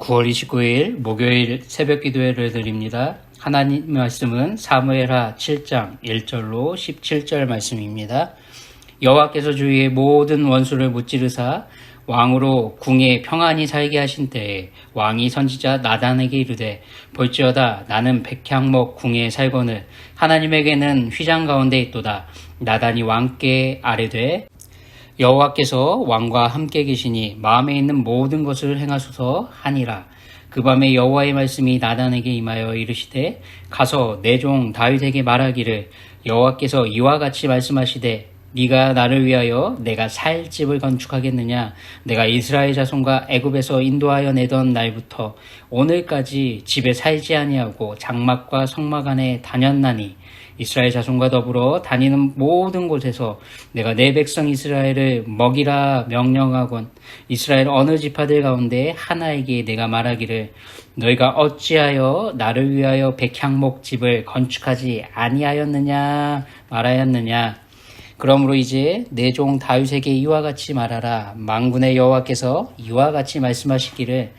9월 29일 목요일 새벽 기도회를 드립니다. 하나님 말씀은 사무엘하 7장 1절로 17절 말씀입니다. 여호와께서 주의 모든 원수를 무찌르사 왕으로 궁에 평안히 살게 하신 때에 왕이 선지자 나단에게 이르되 볼지어다 나는 백향목 궁에 살거늘 하나님에게는 휘장 가운데 있도다. 나단이 왕께 아뢰되 여호와께서 왕과 함께 계시니 마음에 있는 모든 것을 행하소서 하니라. 그 밤에 여호와의 말씀이 나단에게 임하여 이르시되 가서 내 종 다윗에게 말하기를 여호와께서 이와 같이 말씀하시되 네가 나를 위하여 내가 살 집을 건축하겠느냐. 내가 이스라엘 자손과 애굽에서 인도하여 내던 날부터 오늘까지 집에 살지 아니하고 장막과 성막 안에 다녔나니 이스라엘 자손과 더불어 다니는 모든 곳에서 내가 내 백성 이스라엘을 먹이라 명령하곤 이스라엘 어느 지파들 가운데 하나에게 내가 말하기를 너희가 어찌하여 나를 위하여 백향목 집을 건축하지 아니하였느냐 말하였느냐. 그러므로 이제 내 종 다윗에게 이와 같이 말하라. 만군의 여호와께서 이와 같이 말씀하시기를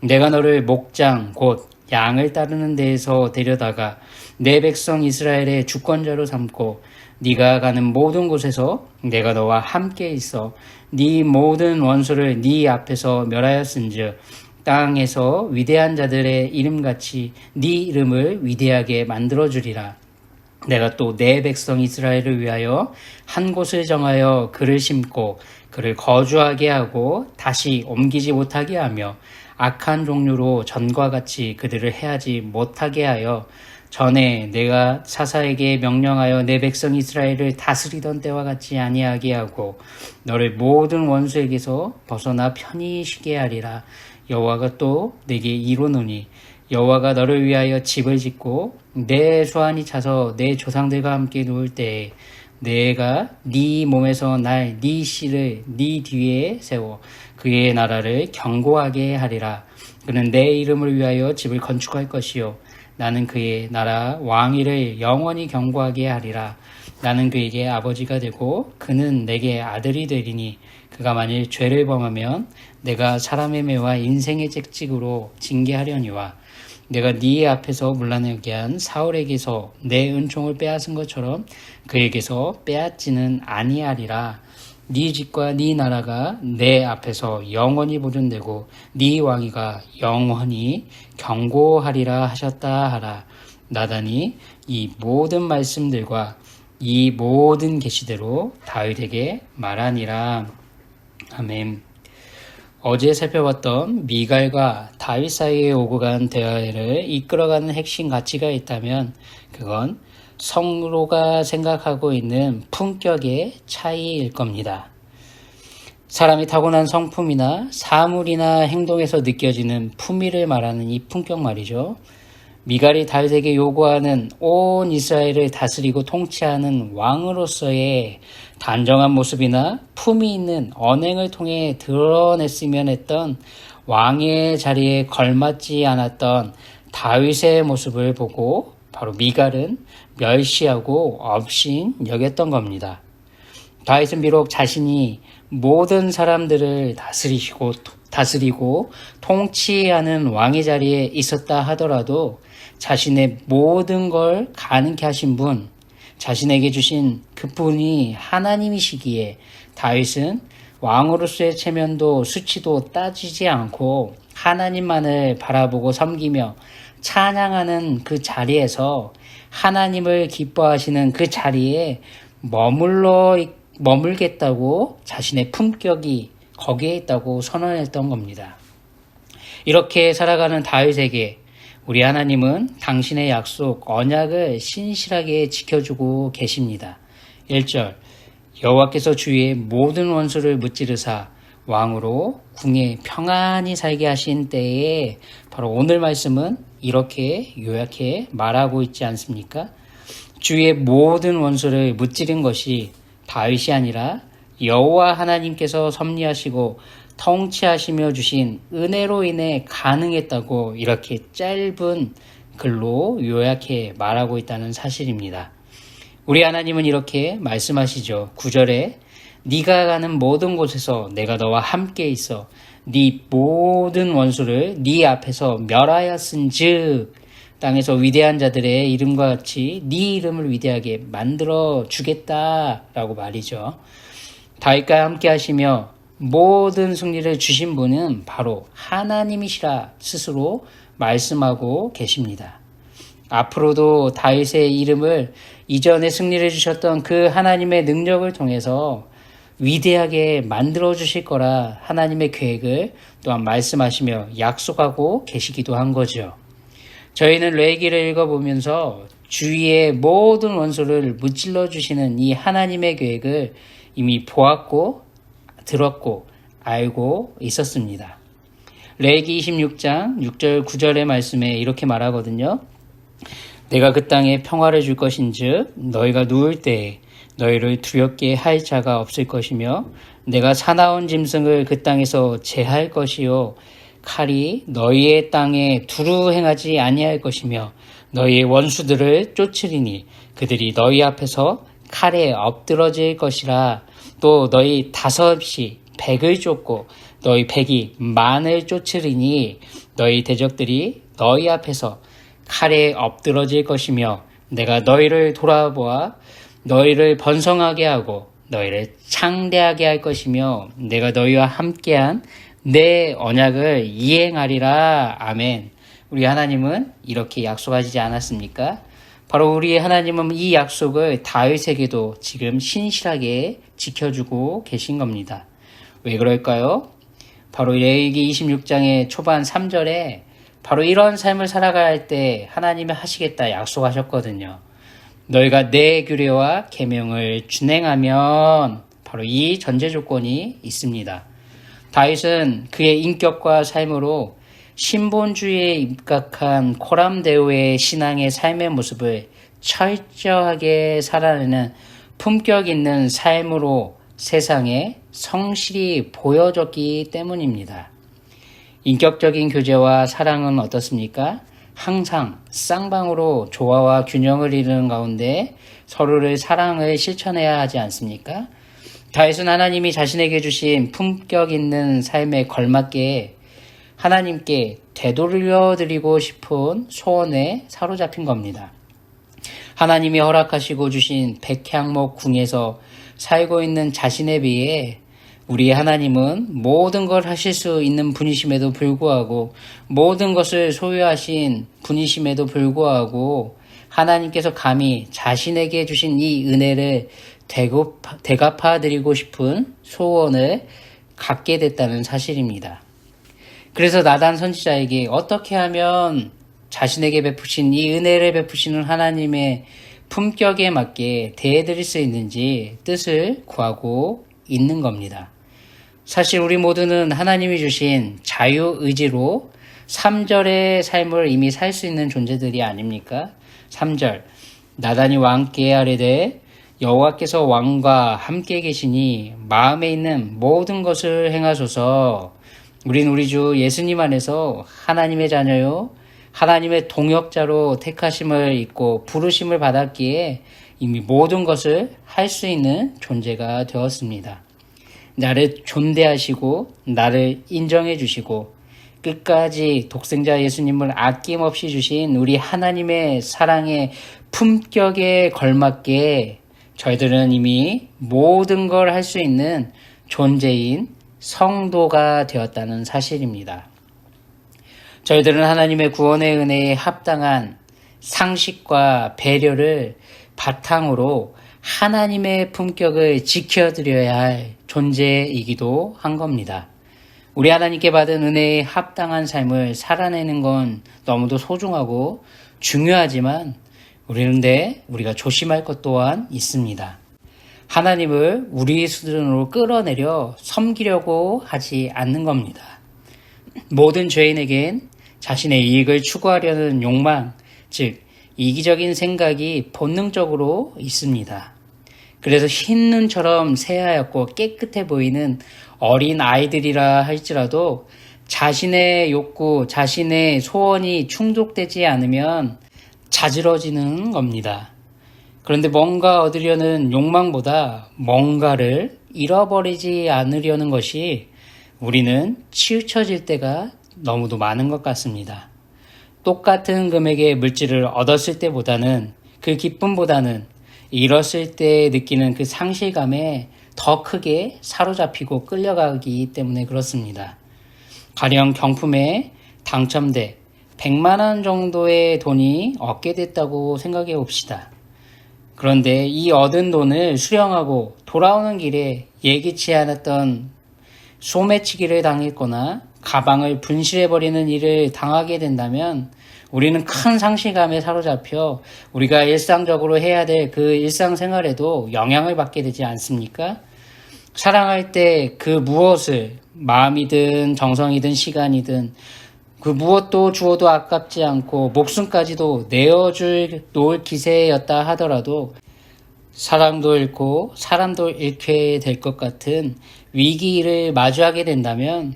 내가 너를 목장 곧 양을 따르는 데에서 데려다가 내 백성 이스라엘의 주권자로 삼고 네가 가는 모든 곳에서 내가 너와 함께 있어 네 모든 원수를 네 앞에서 멸하였은즉 땅에서 위대한 자들의 이름같이 네 이름을 위대하게 만들어주리라. 내가 또 내 백성 이스라엘을 위하여 한 곳을 정하여 그를 심고 그를 거주하게 하고 다시 옮기지 못하게 하며 악한 종류로 전과 같이 그들을 해하지 못하게 하여 전에 내가 사사에게 명령하여 내 백성 이스라엘을 다스리던 때와 같이 아니하게 하고 너를 모든 원수에게서 벗어나 편히 쉬게 하리라. 여호와가 또 내게 이루노니 여호와가 너를 위하여 집을 짓고 내 수완이 차서 내 조상들과 함께 누울 때에 내가 네 몸에서 날 네 씨를 네 뒤에 세워 그의 나라를 견고하게 하리라. 그는 내 이름을 위하여 집을 건축할 것이요 나는 그의 나라 왕위를 영원히 견고하게 하리라. 나는 그에게 아버지가 되고 그는 내게 아들이 되리니 그가 만일 죄를 범하면 내가 사람의 매와 인생의 채찍으로 징계하려니와 내가 네 앞에서 문란하게 한 사울에게서 내 은총을 빼앗은 것처럼 그에게서 빼앗지는 아니하리라. 네 집과 네 나라가 내 앞에서 영원히 보존되고 네 왕위가 영원히 견고하리라 하셨다 하라. 나단이 이 모든 말씀들과 이 모든 계시대로 다윗에게 말하니라. 아멘. 어제 살펴봤던 미갈과 다윗 사이에 오고 간 대화를 이끌어가는 핵심 가치가 있다면 그건 성로가 생각하고 있는 품격의 차이일 겁니다. 사람이 타고난 성품이나 사물이나 행동에서 느껴지는 품위를 말하는 이 품격 말이죠. 미갈이 다윗에게 요구하는 온 이스라엘을 다스리고 통치하는 왕으로서의 단정한 모습이나 품위 있는 언행을 통해 드러냈으면 했던 왕의 자리에 걸맞지 않았던 다윗의 모습을 보고 바로 미갈은 멸시하고 업신 여겼던 겁니다. 다윗은 비록 자신이 모든 사람들을 다스리고 통치하는 왕의 자리에 있었다 하더라도 자신의 모든 걸 가능케 하신 분, 자신에게 주신 그분이 하나님이시기에 다윗은 왕으로서의 체면도 수치도 따지지 않고 하나님만을 바라보고 섬기며 찬양하는 그 자리에서 하나님을 기뻐하시는 그 자리에 머물겠다고 자신의 품격이 거기에 있다고 선언했던 겁니다. 이렇게 살아가는 다윗에게 우리 하나님은 당신의 약속, 언약을 신실하게 지켜주고 계십니다. 1절 여호와께서 주의 모든 원수를 무찌르사 왕으로 궁에 평안히 살게 하신 때에 바로 오늘 말씀은 이렇게 요약해 말하고 있지 않습니까? 주의 모든 원수를 무찌른 것이 다윗이 아니라 여호와 하나님께서 섭리하시고 통치하시며 주신 은혜로 인해 가능했다고 이렇게 짧은 글로 요약해 말하고 있다는 사실입니다. 우리 하나님은 이렇게 말씀하시죠. 9절에 네가 가는 모든 곳에서 내가 너와 함께 있어 네 모든 원수를 네 앞에서 멸하였은즉 땅에서 위대한 자들의 이름과 같이 네 이름을 위대하게 만들어 주겠다라고 말이죠. 다윗과 함께 하시며 모든 승리를 주신 분은 바로 하나님이시라 스스로 말씀하고 계십니다. 앞으로도 다윗의 이름을 이전에 승리를 주셨던 그 하나님의 능력을 통해서 위대하게 만들어 주실 거라 하나님의 계획을 또한 말씀하시며 약속하고 계시기도 한 거죠. 저희는 레위기를 읽어보면서 주위의 모든 원수를 무찔러 주시는 이 하나님의 계획을 이미 보았고 들었고 알고 있었습니다. 레위기 26장 6절 9절의 말씀에 이렇게 말하거든요. 내가 그 땅에 평화를 줄 것인즉 너희가 누울 때에 너희를 두렵게 할 자가 없을 것이며 내가 사나운 짐승을 그 땅에서 제할 것이요 칼이 너희의 땅에 두루 행하지 아니할 것이며 너희의 원수들을 쫓으리니 그들이 너희 앞에서 칼에 엎드러질 것이라. 또 너희 5이 100을 쫓고 너희 100이 10,000을 쫓으리니 너희 대적들이 너희 앞에서 칼에 엎드러질 것이며 내가 너희를 돌아보아 너희를 번성하게 하고 너희를 창대하게 할 것이며 내가 너희와 함께한 내 언약을 이행하리라. 아멘. 우리 하나님은 이렇게 약속하시지 않았습니까? 바로 우리 하나님은 이 약속을 다윗에게도 지금 신실하게 지켜주고 계신 겁니다. 왜 그럴까요? 바로 레위기 26장의 초반 3절에 바로 이런 삶을 살아가야 할 때 하나님이 하시겠다 약속하셨거든요. 너희가 내 규례와 계명을 준행하면 바로 이 전제 조건이 있습니다. 다윗은 그의 인격과 삶으로 신본주의에 입각한 코람데오의 신앙의 삶의 모습을 철저하게 살아내는 품격 있는 삶으로 세상에 성실히 보여줬기 때문입니다. 인격적인 교제와 사랑은 어떻습니까? 항상 쌍방으로 조화와 균형을 이루는 가운데 서로를 사랑을 실천해야 하지 않습니까? 다윗은 하나님이 자신에게 주신 품격 있는 삶에 걸맞게 하나님께 되돌려드리고 싶은 소원에 사로잡힌 겁니다. 하나님이 허락하시고 주신 백향목 궁에서 살고 있는 자신에 비해 우리 하나님은 모든 걸 하실 수 있는 분이심에도 불구하고 모든 것을 소유하신 분이심에도 불구하고 하나님께서 감히 자신에게 주신 이 은혜를 대갚아드리고 싶은 소원을 갖게 됐다는 사실입니다. 그래서 나단 선지자에게 어떻게 하면 자신에게 베푸신 이 은혜를 베푸시는 하나님의 품격에 맞게 대해드릴 수 있는지 뜻을 구하고 있는 겁니다. 사실 우리 모두는 하나님이 주신 자유의지로 3절의 삶을 이미 살 수 있는 존재들이 아닙니까? 3절 나단이 왕께 아뢰되 여호와께서 왕과 함께 계시니 마음에 있는 모든 것을 행하소서. 우린 우리 주 예수님 안에서 하나님의 자녀요 하나님의 동역자로 택하심을 입고 부르심을 받았기에 이미 모든 것을 할 수 있는 존재가 되었습니다. 나를 존대하시고 나를 인정해 주시고 끝까지 독생자 예수님을 아낌없이 주신 우리 하나님의 사랑의 품격에 걸맞게 저희들은 이미 모든 걸 할 수 있는 존재인 성도가 되었다는 사실입니다. 저희들은 하나님의 구원의 은혜에 합당한 상식과 배려를 바탕으로 하나님의 품격을 지켜드려야 할 존재이기도 한 겁니다. 우리 하나님께 받은 은혜에 합당한 삶을 살아내는 건 너무도 소중하고 중요하지만 우리가 조심할 것 또한 있습니다. 하나님을 우리 수준으로 끌어내려 섬기려고 하지 않는 겁니다. 모든 죄인에겐 자신의 이익을 추구하려는 욕망, 즉 이기적인 생각이 본능적으로 있습니다. 그래서 흰 눈처럼 새하얗고 깨끗해 보이는 어린 아이들이라 할지라도 자신의 욕구, 자신의 소원이 충족되지 않으면 자지러지는 겁니다. 그런데 뭔가 얻으려는 욕망보다 뭔가를 잃어버리지 않으려는 것이 우리는 치우쳐질 때가 너무도 많은 것 같습니다. 똑같은 금액의 물질을 얻었을 때보다는 그 기쁨보다는 잃었을 때 느끼는 그 상실감에 더 크게 사로잡히고 끌려가기 때문에 그렇습니다. 가령 경품에 당첨돼 100만 원 정도의 돈이 얻게 됐다고 생각해 봅시다. 그런데 이 얻은 돈을 수령하고 돌아오는 길에 예기치 않았던 소매치기를 당했거나 가방을 분실해버리는 일을 당하게 된다면 우리는 큰 상실감에 사로잡혀 우리가 일상적으로 해야 될 그 일상생활에도 영향을 받게 되지 않습니까? 사랑할 때 그 무엇을 마음이든 정성이든 시간이든 그 무엇도 주어도 아깝지 않고 목숨까지도 내어줄 놓을 기세였다 하더라도 사랑도 잃고 사람도 잃게 될 것 같은 위기를 마주하게 된다면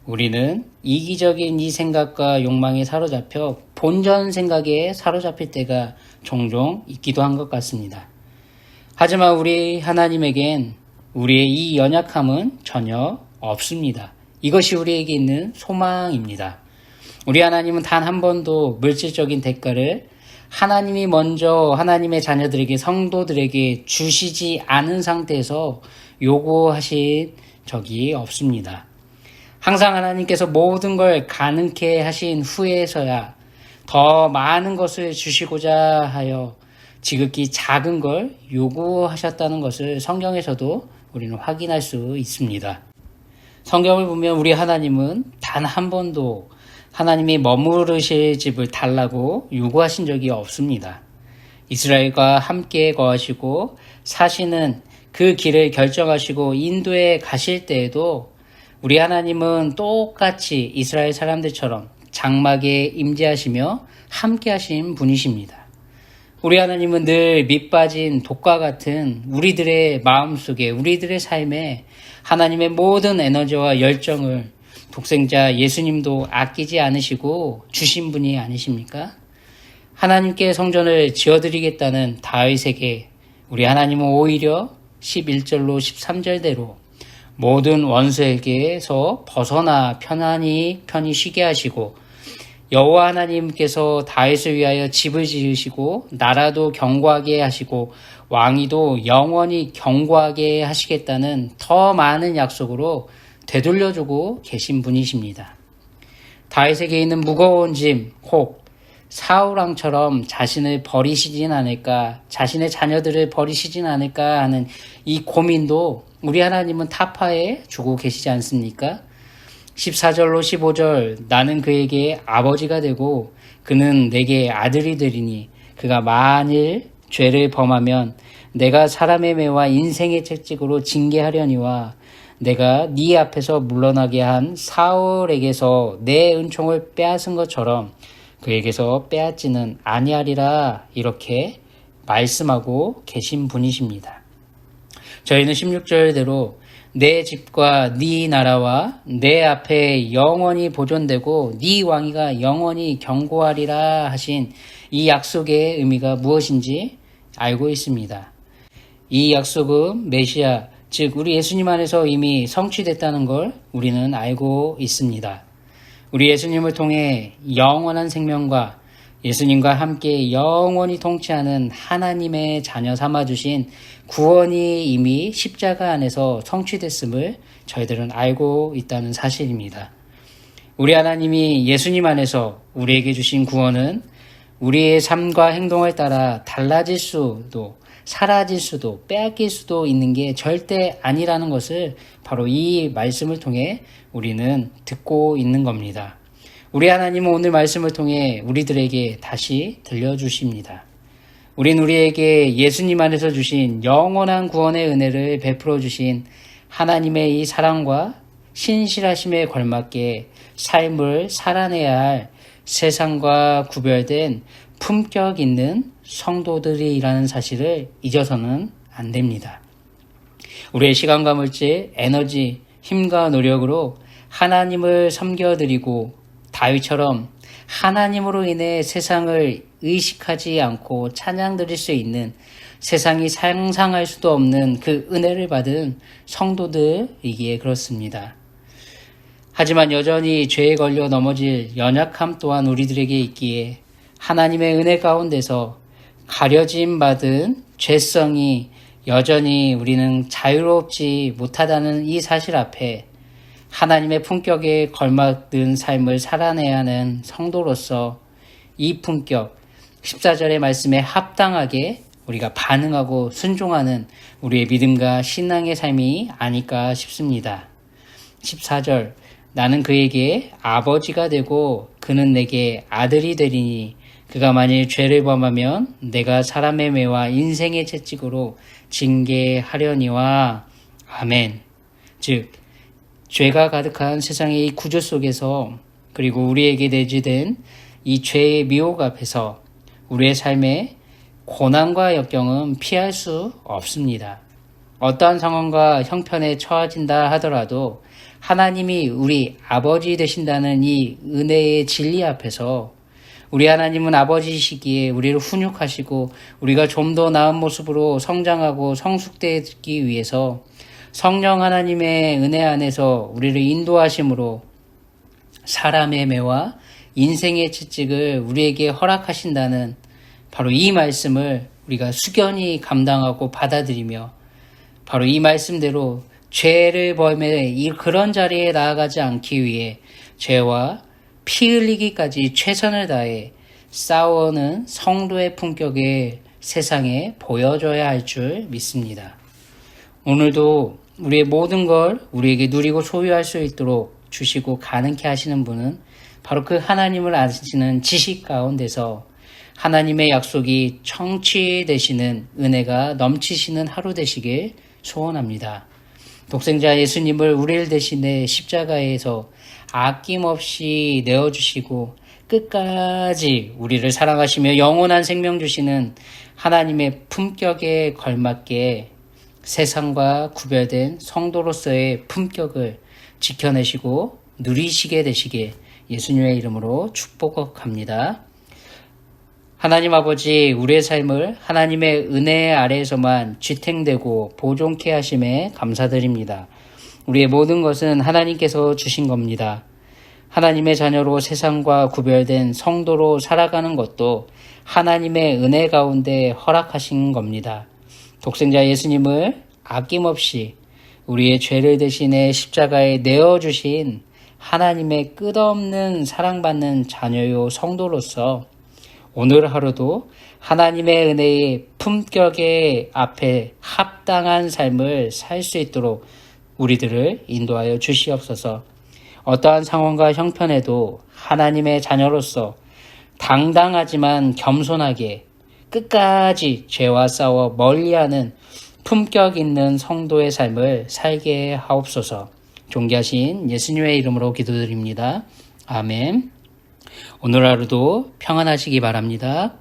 우리는 이기적인 이 생각과 욕망에 사로잡혀 본전 생각에 사로잡힐 때가 종종 있기도 한 것 같습니다. 하지만 우리 하나님에겐 우리의 이 연약함은 전혀 없습니다. 이것이 우리에게 있는 소망입니다. 우리 하나님은 단 한 번도 물질적인 대가를 하나님이 먼저 하나님의 자녀들에게 성도들에게 주시지 않은 상태에서 요구하신 적이 없습니다. 항상 하나님께서 모든 걸 가능케 하신 후에서야 더 많은 것을 주시고자 하여 지극히 작은 걸 요구하셨다는 것을 성경에서도 우리는 확인할 수 있습니다. 성경을 보면 우리 하나님은 단 한 번도 하나님이 머무르실 집을 달라고 요구하신 적이 없습니다. 이스라엘과 함께 거하시고 사시는 그 길을 결정하시고 인도에 가실 때에도 우리 하나님은 똑같이 이스라엘 사람들처럼 장막에 임재하시며 함께 하신 분이십니다. 우리 하나님은 늘 밑빠진 독과 같은 우리들의 마음속에 우리들의 삶에 하나님의 모든 에너지와 열정을 독생자 예수님도 아끼지 않으시고 주신 분이 아니십니까? 하나님께 성전을 지어드리겠다는 다윗에게 우리 하나님은 오히려 11절로 13절대로 모든 원수에게서 벗어나 편히 쉬게 하시고 여호와 하나님께서 다윗을 위하여 집을 지으시고 나라도 견고하게 하시고 왕위도 영원히 견고하게 하시겠다는 더 많은 약속으로 되돌려주고 계신 분이십니다. 다윗에게 있는 무거운 짐, 혹 사울왕처럼 자신을 버리시진 않을까, 자신의 자녀들을 버리시진 않을까 하는 이 고민도 우리 하나님은 타파해 주고 계시지 않습니까? 14절로 15절 나는 그에게 아버지가 되고 그는 내게 아들이 되리니 그가 만일 죄를 범하면 내가 사람의 매와 인생의 채찍으로 징계하려니와 내가 네 앞에서 물러나게 한 사울에게서 내 은총을 빼앗은 것처럼 그에게서 빼앗지는 아니하리라 이렇게 말씀하고 계신 분이십니다. 저희는 16절대로 내 집과 네 나라와 내 앞에 영원히 보존되고 네 왕위가 영원히 견고하리라 하신 이 약속의 의미가 무엇인지 알고 있습니다. 이 약속은 메시아, 즉 우리 예수님 안에서 이미 성취됐다는 걸 우리는 알고 있습니다. 우리 예수님을 통해 영원한 생명과 예수님과 함께 영원히 통치하는 하나님의 자녀 삼아주신 구원이 이미 십자가 안에서 성취됐음을 저희들은 알고 있다는 사실입니다. 우리 하나님이 예수님 안에서 우리에게 주신 구원은 우리의 삶과 행동을 따라 달라질 수도 사라질 수도 빼앗길 수도 있는 게 절대 아니라는 것을 바로 이 말씀을 통해 우리는 듣고 있는 겁니다. 우리 하나님은 오늘 말씀을 통해 우리들에게 다시 들려주십니다. 우린 우리에게 예수님 안에서 주신 영원한 구원의 은혜를 베풀어 주신 하나님의 이 사랑과 신실하심에 걸맞게 삶을 살아내야 할 세상과 구별된 품격 있는 성도들이라는 사실을 잊어서는 안 됩니다. 우리의 시간과 물질, 에너지, 힘과 노력으로 하나님을 섬겨드리고 다윗처럼 하나님으로 인해 세상을 의식하지 않고 찬양 드릴 수 있는 세상이 상상할 수도 없는 그 은혜를 받은 성도들이기에 그렇습니다. 하지만 여전히 죄에 걸려 넘어질 연약함 또한 우리들에게 있기에 하나님의 은혜 가운데서 가려짐 받은 죄성이 여전히 우리는 자유롭지 못하다는 이 사실 앞에 하나님의 품격에 걸맞는 삶을 살아내야 하는 성도로서 이 품격, 14절의 말씀에 합당하게 우리가 반응하고 순종하는 우리의 믿음과 신앙의 삶이 아닐까 싶습니다. 14절, 나는 그에게 아버지가 되고 그는 내게 아들이 되리니 그가 만일 죄를 범하면 내가 사람의 매와 인생의 채찍으로 징계하려니와. 아멘. 즉 죄가 가득한 세상의 이 구조 속에서 그리고 우리에게 내재된 이 죄의 미혹 앞에서 우리의 삶에 고난과 역경은 피할 수 없습니다. 어떠한 상황과 형편에 처해진다 하더라도 하나님이 우리 아버지 되신다는 이 은혜의 진리 앞에서 우리 하나님은 아버지이시기에 우리를 훈육하시고 우리가 좀 더 나은 모습으로 성장하고 성숙되기 위해서 성령 하나님의 은혜 안에서 우리를 인도하심으로 사람의 매와 인생의 채찍을 우리에게 허락하신다는 바로 이 말씀을 우리가 숙연히 감당하고 받아들이며 바로 이 말씀대로 죄를 범해 그런 자리에 나아가지 않기 위해 죄와 피 흘리기까지 최선을 다해 싸워오는 성도의 품격을 세상에 보여줘야 할 줄 믿습니다. 오늘도 우리의 모든 걸 우리에게 누리고 소유할 수 있도록 주시고 가능케 하시는 분은 바로 그 하나님을 아시는 지식 가운데서 하나님의 약속이 청취되시는 은혜가 넘치시는 하루 되시길 소원합니다. 독생자 예수님을 우리를 대신해 십자가에서 아낌없이 내어주시고 끝까지 우리를 사랑하시며 영원한 생명 주시는 하나님의 품격에 걸맞게 세상과 구별된 성도로서의 품격을 지켜내시고 누리시게 되시길 예수님의 이름으로 축복합니다. 하나님 아버지, 우리의 삶을 하나님의 은혜 아래에서만 지탱되고 보존케 하심에 감사드립니다. 우리의 모든 것은 하나님께서 주신 겁니다. 하나님의 자녀로 세상과 구별된 성도로 살아가는 것도 하나님의 은혜 가운데 허락하신 겁니다. 독생자 예수님을 아낌없이 우리의 죄를 대신해 십자가에 내어주신 하나님의 끝없는 사랑받는 자녀요 성도로서 오늘 하루도 하나님의 은혜의 품격의 앞에 합당한 삶을 살 수 있도록 우리들을 인도하여 주시옵소서. 어떠한 상황과 형편에도 하나님의 자녀로서 당당하지만 겸손하게 끝까지 죄와 싸워 멀리하는 품격 있는 성도의 삶을 살게 하옵소서. 존귀하신 예수님의 이름으로 기도드립니다. 아멘. 오늘 하루도 평안하시기 바랍니다.